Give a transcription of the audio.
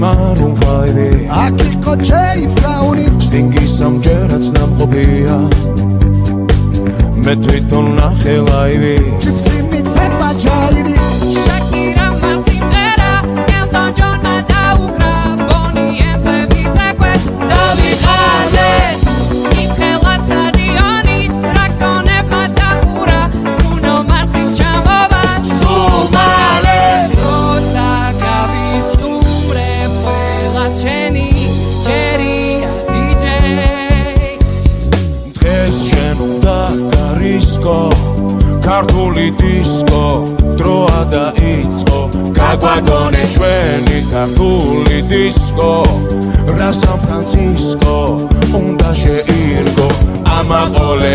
Maroon 5 Aki იყო James Brown Stingy სამჯერაც ნამყოფია მე თვითონ ნახე ლაივი Gypsy მიცემა ჯაირი Shakira მაციმღერა Elton John-მა დაუკრა Bonnie M-ზე ვიცეკვე დავიღალე იმ ხელა სტადიონი დრაკონებმა დახურა Bruno Mars-იც ჩამოვა სულ მალე როცა გავისტუმრებ ყველას შენი ჯერია DJ დღეს შენ უნდა გარისკო ქართული დისკო დროა დაიწყო გაგვაგონე ჩვენი ქართული დისკო რა სან ფრანცისკო უნდა შეირგო ამაყოლე